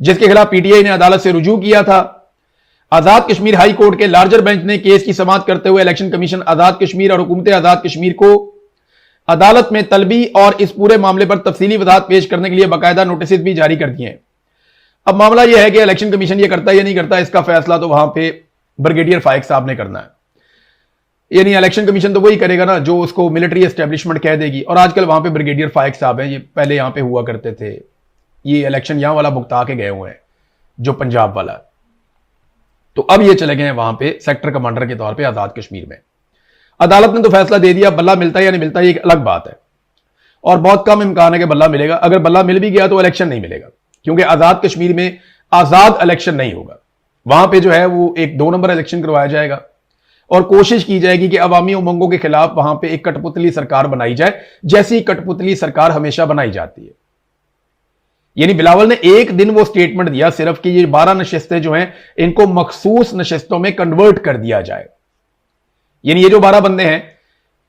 जिसके खिलाफ पीटीआई ने अदालत से रुजू किया था। आजाद कश्मीर हाई कोर्ट के लार्जर बेंच ने केस की समाअत करते हुए इलेक्शन कमीशन आजाद कश्मीर और हुकूमत आजाद कश्मीर को अदालत में तलबी और इस पूरे मामले पर तफसीली वजाहत पेश करने के लिए बाकायदा नोटिस भी जारी कर दिए हैं। अब मामला यह है कि इलेक्शन कमीशन ये करता है या नहीं करता, इसका फैसला तो वहां पे ब्रिगेडियर फाइक साहब ने करना है। यानी इलेक्शन कमीशन तो वही करेगा ना जो उसको मिलिट्री एस्टेब्लिशमेंट कह देगी। और आजकल वहां पे ब्रिगेडियर फाइक साहब हैं, ये पहले यहां पे हुआ करते थे, ये इलेक्शन यहां वाला भुगता के गए हुए हैं जो पंजाब वाला, तो अब ये चले गए हैं वहां पे सेक्टर कमांडर के तौर पे आजाद कश्मीर में। अदालत ने तो फैसला दे दिया, बल्ला मिलता है या नहीं मिलता ये एक अलग बात है, और बहुत कम इम्कान है कि बल्ला मिलेगा। अगर बल्ला मिल भी गया तो इलेक्शन नहीं मिलेगा, क्योंकि आजाद कश्मीर में आजाद इलेक्शन नहीं होगा। वहां पे जो है वो एक 2 नंबर इलेक्शन करवाया जाएगा और कोशिश की जाएगी कि अवामी उमंगों के खिलाफ वहां पे एक कठपुतली सरकार बनाई जाए, जैसी कठपुतली सरकार हमेशा बनाई जाती है। यानी बिलावल ने एक दिन वो स्टेटमेंट दिया सिर्फ कि ये 12 नशिस्तें जो हैं इनको मखसूस नशिस्तों में कन्वर्ट कर दिया जाए। यानी ये जो 12 बंदे हैं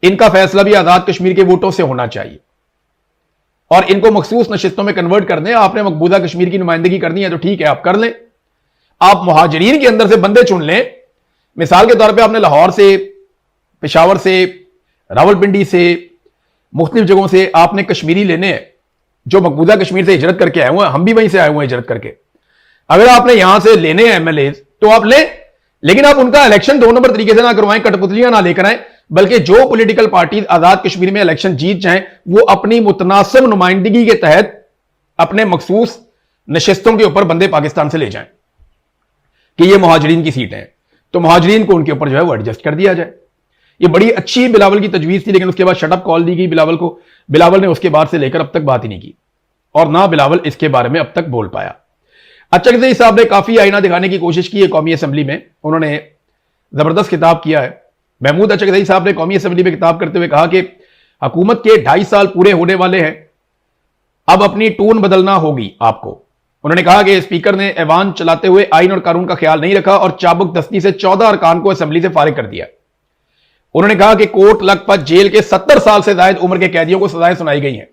इनका फैसला भी आजाद कश्मीर के वोटों से होना चाहिए और इनको मखसूस नशिस्तों में कन्वर्ट कर दें। आपने मकबूजा कश्मीर की नुमाइंदगी करनी है तो ठीक है, आप कर लें। आप मुहाजिरीन के अंदर से बंदे चुन लें। मिसाल के तौर पे आपने लाहौर से, पेशावर से, रावलपिंडी से, मुख्तलिफ जगहों से आपने कश्मीरी लेने हैं जो मकबूजा कश्मीर से हिजरत करके आए हुए हैं। हम भी वहीं से आए हुए हैं हिजरत करके। अगर आपने यहां से लेने हैं एमएलए तो आप लें, लेकिन आप उनका इलेक्शन 2 नंबर तरीके से ना करवाएं, कठपुतलियां ना लेकर आए, बल्कि जो पॉलिटिकल पार्टी आजाद कश्मीर में इलेक्शन जीत जाएं वो अपनी मुतनासिब नुमाइंदगी के तहत अपने मखसूस नशिस्तों के ऊपर बंदे पाकिस्तान से ले जाएं कि ये मुहाजिरीन की सीटें हैं, तो मुहाजिरीन को उनके ऊपर जो है वो एडजस्ट कर दिया जाए। ये बड़ी अच्छी बिलावल की तजवीज थी, लेकिन उसके बाद शटअप कॉल दी गई बिलावल को। बिलावल ने उसके बाद से लेकर अब तक बात ही नहीं की और ना बिलावल इसके बारे में अब तक बोल पाया। अचकज़ई साहब ने काफी आईना दिखाने की कोशिश की है कौमी असम्बली में, उन्होंने जबरदस्त खिताब किया है। महमूद अचकज़ई साहब ने कौमी असम्बली में खिताब करते हुए कहा कि हुकूमत के 2.5 साल पूरे होने वाले हैं, अब अपनी टून बदलना होगी आपको। उन्होंने कहा कि स्पीकर ने ऐवान चलाते हुए आइन और कानून का ख्याल नहीं रखा और चाबुक दस्ती से 14 अरकान को असम्बली से फारिग कर दिया। उन्होंने कहा कि कोर्ट लखपत जेल के 70 साल से ज्यादा उम्र के कैदियों को सजाएं सुनाई गई हैं।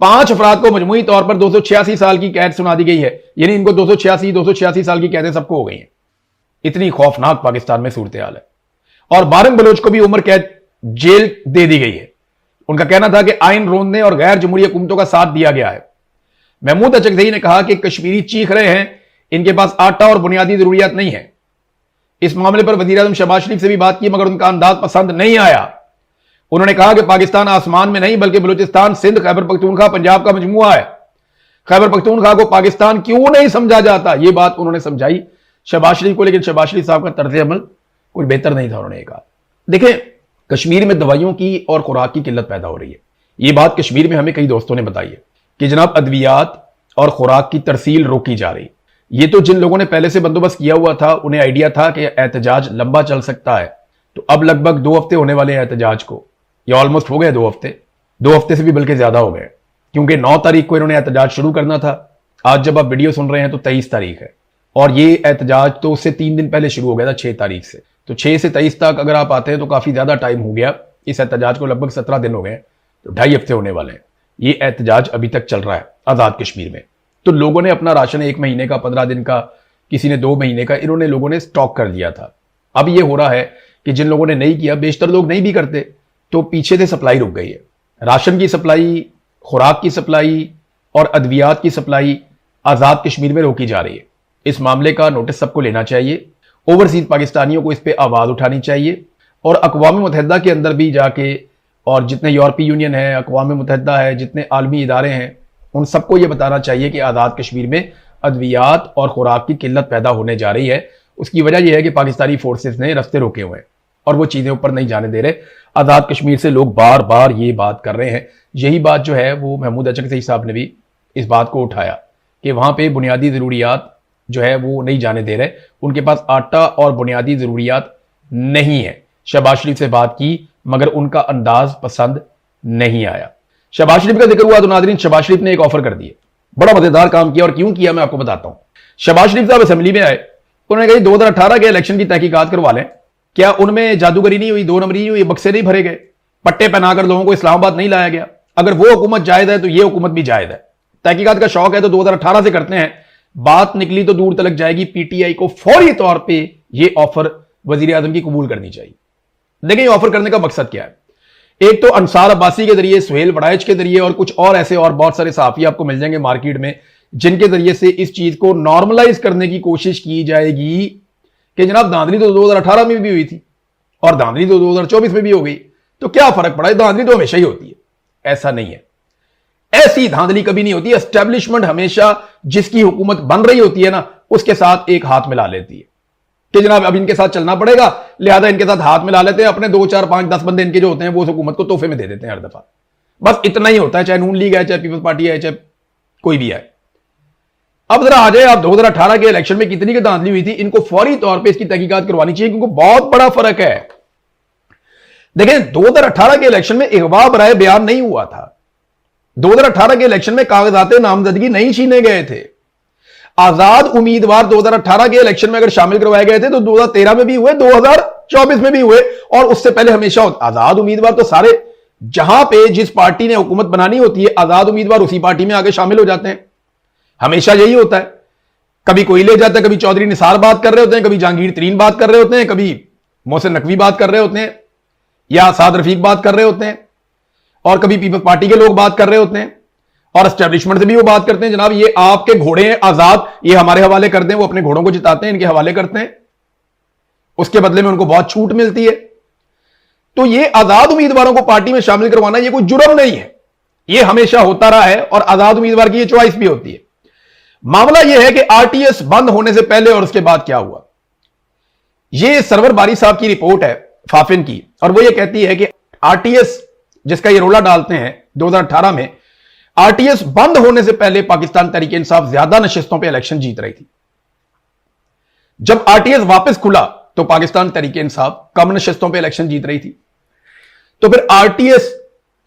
5 अफराद को मजमूई तौर पर 286 साल की कैद सुना दी गई है, यानी इनको 286 साल की कैदें सबको हो गई हैं। इतनी खौफनाक पाकिस्तान में सूरत हाल है। और बारम बलोच को भी उम्र कैद जेल दे दी गई है। उनका कहना था कि आइन रोंदने और गैर जमहूरी हुकूमतों का साथ दिया गया है। महमूद अचकज़ई ने कहा कि कश्मीरी चीख रहे हैं, इनके पास आटा और बुनियादी जरूरियात नहीं है। इस मामले पर वज़ीर आज़म शहबाज शरीफ से भी बात की, मगर उनका अंदाज पसंद नहीं आया। उन्होंने कहा कि पाकिस्तान आसमान में नहीं बल्कि बलूचिस्तान, सिंध, खैबर पख्तूनख्वा, पंजाब का मजमुआ है। खैबर पख्तूनख्वा को पाकिस्तान क्यों नहीं समझा जाता, यह बात उन्होंने समझाई शहबाज शरीफ को, लेकिन शहबाज शरीफ साहब का तर्ज अमल कुछ बेहतर नहीं था। उन्होंने कहा देखें, कश्मीर में दवाइयों की और खुराक की किल्लत पैदा हो रही है। यह बात कश्मीर में हमें कई दोस्तों ने बताई है कि जनाब अद्वियात और खुराक की तरसील रोकी जा रही। ये तो जिन लोगों ने पहले से बंदोबस्त किया हुआ था उन्हें आइडिया था कि एहतजाज लंबा चल सकता है, तो अब लगभग 2 हफ्ते होने वाले हैं एहतजाज को, या ऑलमोस्ट हो गए 2 हफ्ते, 2 हफ्ते से भी बल्कि ज्यादा हो गए, क्योंकि 9 तारीख को इन्होंने एहतजाज शुरू करना था। आज जब आप वीडियो सुन रहे हैं तो 23 तारीख है और ये एहतजाज तो उससे 3 दिन पहले शुरू हो गया था, 6 तारीख से। तो 6 से 23 तक अगर आप आते हैं तो काफी ज्यादा टाइम हो गया। इस एहतजाज को लगभग 17 दिन हो गए, तो 2.5 हफ्ते होने वाले हैं। ये एहतजाज अभी तक चल रहा है आजाद कश्मीर में। तो लोगों ने अपना राशन 1 महीने का, 15 दिन का, किसी ने 2 महीने का, इन्होंने लोगों ने स्टॉक कर लिया था। अब ये हो रहा है कि जिन लोगों ने नहीं किया, बेशतर लोग नहीं भी करते, तो पीछे से सप्लाई रुक गई है। राशन की सप्लाई, खुराक की सप्लाई और अद्वियात की सप्लाई आजाद कश्मीर में रोकी जा रही है। इस मामले का नोटिस सबको लेना चाहिए, ओवरसीज पाकिस्तानियों को इस पर आवाज उठानी चाहिए और अक़वाम मुत्तहिदा के अंदर भी जाके, और जितने यूरोपीय यूनियन है, अक़वाम मुत्तहिदा है, जितने आलमी इदारे हैं, उन सबको यह बताना चाहिए कि आजाद कश्मीर में अद्वियात और खुराक की किल्लत पैदा होने जा रही है। उसकी वजह यह है कि पाकिस्तानी फोर्सेस ने रास्ते रोके हुए हैं और वो चीजें ऊपर नहीं जाने दे रहे। आजाद कश्मीर से लोग बार बार ये बात कर रहे हैं। यही बात जो है वो महमूद अचकज़ई साहब ने भी इस बात को उठाया कि वहां पे बुनियादी जरूरियात जो है वो नहीं जाने दे रहे, उनके पास आटा और बुनियादी जरूरियात नहीं है। शहबाज शरीफ से बात की मगर उनका अंदाज पसंद नहीं आया। शहबाज शरीफ का जिक्र हुआ तो नाज़रीन, शहबाज शरीफ ने एक ऑफर कर दिया, बड़ा मजेदार काम किया। और क्यों किया मैं आपको बताता हूं। शहबाज शरीफ साहब असेंबली में आए, उन्होंने कहा 2018 के इलेक्शन की तहकीकात करवा लें। क्या उनमें जादूगरी नहीं हुई, 2 नंबरी नहीं हुई, बक्से नहीं भरे गए, पट्टे पहनाकर लोगों को इस्लामाबाद नहीं लाया गया? अगर वो हुकूमत जायज है तो ये हुकूमत भी जायज है। तहकीकात का शौक है तो 2018 से करते हैं, बात निकली तो दूर तलक जाएगी। पीटीआई को फौरी तौर पे ये ऑफर वजीर आजम की कबूल करनी चाहिए। देखिए, ऑफर करने का मकसद क्या है? एक तो अंसार अब्बासी के जरिए, सुहेल वड़ाइच के जरिए और कुछ और ऐसे और बहुत सारे सहाफी आपको मिल जाएंगे मार्केट में, जिनके जरिए से इस चीज को नॉर्मलाइज करने की कोशिश की जाएगी कि जनाब धांधली तो 2018 में भी हुई थी और धांधली तो 2024 में भी हो गई, तो क्या फर्क पड़ा है? धांधली तो हमेशा ही होती है। ऐसा नहीं है, ऐसी धांधली कभी नहीं होती। एस्टेब्लिशमेंट हमेशा जिसकी हुकूमत बन रही होती है ना, उसके साथ एक हाथ मिला लेती है कि जनाब अब इनके साथ चलना पड़ेगा, लिहाजा इनके साथ हाथ मिला लेते हैं। अपने 2, 4, 5, 10 बंदे इनके जो होते हैं वो उस हुकूमत को तोहफे में दे देते हैं हर दफा। बस इतना ही होता है, चाहे नून लीग है, चाहे पीपल्स पार्टी है, चाहे कोई भी है। अब जरा आ जाए आप 2018 के इलेक्शन में कितनी की धांधली हुई थी, इनको फौरी तौर पर इसकी तहकीकात करवानी चाहिए, क्योंकि बहुत बड़ा फर्क है। देखें, 2018 के इलेक्शन में अगवा बराए बयान नहीं हुआ था। 2018 के इलेक्शन में कागजात नामजदगी नहीं छीने गए थे। आजाद उम्मीदवार 2018 के इलेक्शन में अगर शामिल करवाए गए थे तो 2013 में भी हुए, 2024 में भी हुए और उससे पहले हमेशा आजाद उम्मीदवार तो सारे, जहां पे जिस पार्टी ने हुकूमत बनानी होती है, आजाद उम्मीदवार उसी पार्टी में आगे शामिल हो जाते हैं। हमेशा यही होता है। कभी कोई ले जाता है, कभी चौधरी निसार बात कर रहे होते हैं, कभी जहांगीर तरीन बात कर रहे होते हैं, कभी मोहसिन नकवी बात कर रहे होते हैं, या साद रफीक बात कर रहे होते हैं, और कभी पीपल्स पार्टी के लोग बात कर रहे होते हैं, और एस्टेब्लिशमेंट से भी वो बात करते हैं, जनाब ये आपके घोड़े हैं आजाद, ये हमारे हवाले कर दें। वो अपने घोड़ों को जिताते हैं, इनके हवाले करते हैं, उसके बदले में उनको बहुत छूट मिलती है। तो ये आजाद उम्मीदवारों को पार्टी में शामिल करवाना ये कोई जुर्म नहीं है, ये हमेशा होता रहा है और आजाद उम्मीदवार की ये चॉइस भी होती है। मामला यह है कि आरटीएस बंद होने से पहले और उसके बाद क्या हुआ। ये सरवर बारी साहब की रिपोर्ट है फाफिन की, और वो ये कहती है कि आरटीएस जिसका ये रोला डालते हैं 2018 में, आरटीएस बंद होने से पहले पाकिस्तान तहरीक इंसाफ ज्यादा नशिस्तों पे इलेक्शन जीत रही थी। जब आरटीएस वापस खुला तो पाकिस्तान तहरीक इंसाफ कम नशिस्तों पे इलेक्शन जीत रही थी। तो फिर आरटीएस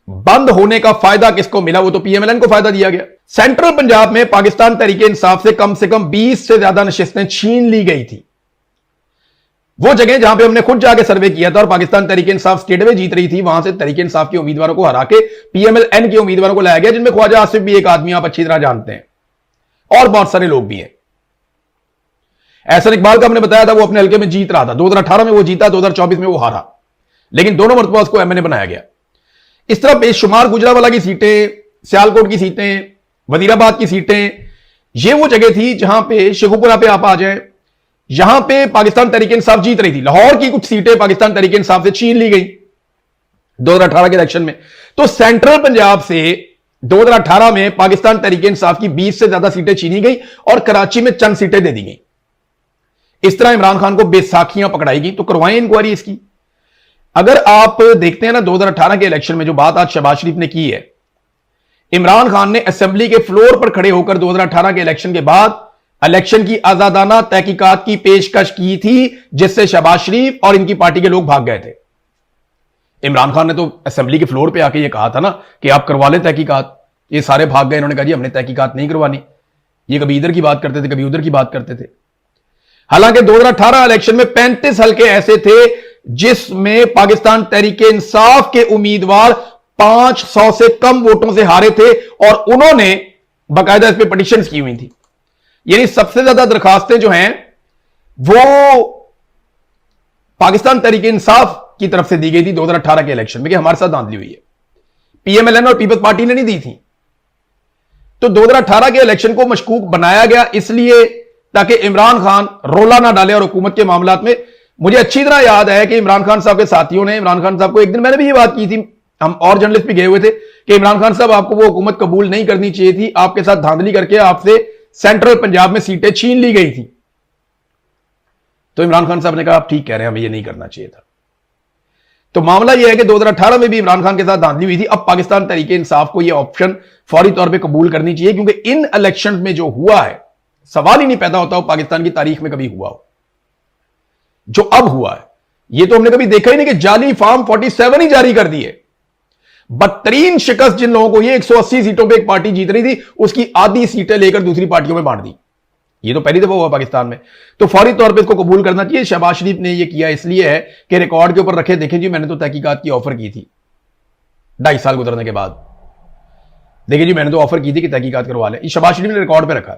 बंद होने का फायदा किसको मिला? वो तो पीएमएलएन को फायदा दिया गया। सेंट्रल पंजाब में पाकिस्तान तहरीक इंसाफ से कम 20 से ज्यादा नशिस्तें छीन ली गई थी। वो जगह जहां पे हमने खुद जाके सर्वे किया था और पाकिस्तान तहरीक इंसाफ स्टेट में जीत रही थी, वहां से तहरीक इंसाफ के उम्मीदवारों को हरा के पीएमएलएन के उम्मीदवारों को लाया गया, जिनमें ख्वाजा आसिफ भी एक आदमी आप अच्छी तरह जानते हैं, और बहुत सारे लोग भी हैं। एहसन इकबाल का हमने बताया था, वो अपने हल्के में जीत रहा था। 2018 में वो जीता, 2024 में वो हारा, लेकिन दोनों मरतबा उसको एमएनए बनाया गया। इस तरह बेशुमार गुजरावाला की सीटें, सियालकोट की सीटें, वजीराबाद की सीटें, ये वो जगह थी जहां पे शेखुपुरा पे आप आ जाए, यहां पे पाकिस्तान तहरीक इंसाफ जीत रही थी। लाहौर की कुछ सीटें पाकिस्तान तहरीक इंसाफ से छीन ली गई 2018 के इलेक्शन में। तो सेंट्रल पंजाब से 2018 में पाकिस्तान तहरीक इंसाफ की 20 से ज्यादा सीटें छीनी गई और कराची में चंद सीटें दे दी गई। इस तरह इमरान खान को बेसाखियां पकड़ाई गई। तो करवाएं इंक्वायरी इसकी। अगर आप देखते हैं ना 2018 के इलेक्शन में जो बात आज शहबाज शरीफ ने की है, इमरान खान ने असेंबली के फ्लोर पर खड़े होकर 2018 के इलेक्शन के बाद इलेक्शन की आजादाना तहकीकात की पेशकश की थी, जिससे शहबाज शरीफ और इनकी पार्टी के लोग भाग गए थे। इमरान खान ने तो असेंबली के फ्लोर पे आके ये कहा था ना कि आप करवा लें तहकीकात। ये सारे भाग गए, इन्होंने कहा जी हमने तहकीकात नहीं करवानी। ये कभी इधर की बात करते थे, कभी उधर की बात करते थे। हालांकि 2018 इलेक्शन में 35 हल्के ऐसे थे जिसमें पाकिस्तान तहरीक इंसाफ के उम्मीदवार 500 से कम वोटों से हारे थे, और उन्होंने बाकायदा इस पर पिटीशन की हुई थी। यानी सबसे ज्यादा दरखास्तें जो हैं वो पाकिस्तान तहरीक इंसाफ की तरफ से दी गई थी 2018 के इलेक्शन में कि हमारे साथ धांधली हुई है। पीएमएलएन और पीपल्स पार्टी ने नहीं दी थी। तो 2018 के इलेक्शन को मशकूक बनाया गया इसलिए ताकि इमरान खान रोला ना डाले और हुकूमत के मामलात में। मुझे अच्छी तरह याद है कि इमरान खान साहब के साथियों ने इमरान खान साहब को, एक दिन मैंने भी ये बात की थी, हम और जर्नलिस्ट भी गए हुए थे, कि इमरान खान साहब आपको वो हुकूमत कबूल नहीं करनी चाहिए थी, आपके साथ धांधली करके आपसे सेंट्रल पंजाब में सीटें छीन ली गई थी। तो इमरान खान साहब ने कहा आप ठीक कह रहे हैं, हमें ये नहीं करना चाहिए था। तो मामला यह है कि 2018 में भी इमरान खान के साथ धांधली हुई थी। अब पाकिस्तान तहरीक इंसाफ को यह ऑप्शन फौरी तौर पे कबूल करनी चाहिए, क्योंकि इन इलेक्शन में जो हुआ है, सवाल ही नहीं पैदा होता हो पाकिस्तान की तारीख में कभी हुआ हो जो अब हुआ है। यह तो हमने कभी देखा ही नहीं कि जाली फॉर्म 47 ही जारी कर दिए। बदतरीन शिकस्त जिन लोगों को, ये 180 सीटों पे एक पार्टी जीत रही थी, उसकी आधी सीटें लेकर दूसरी पार्टियों में बांट दी। ये तो पहली दफा हुआ पाकिस्तान में। तो फौरी तौर पे इसको कबूल करना चाहिए। शहबाज शरीफ ने ये किया इसलिए है कि रिकॉर्ड के ऊपर रखे, देखें जी मैंने तो तहकीकात की ऑफर की थी 2.5 साल गुजरने के बाद, देखिए जी मैंने तो ऑफर की थी कि तहकीकात करवा लें। शहबाज शरीफ ने रिकॉर्ड पे रखा।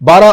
$12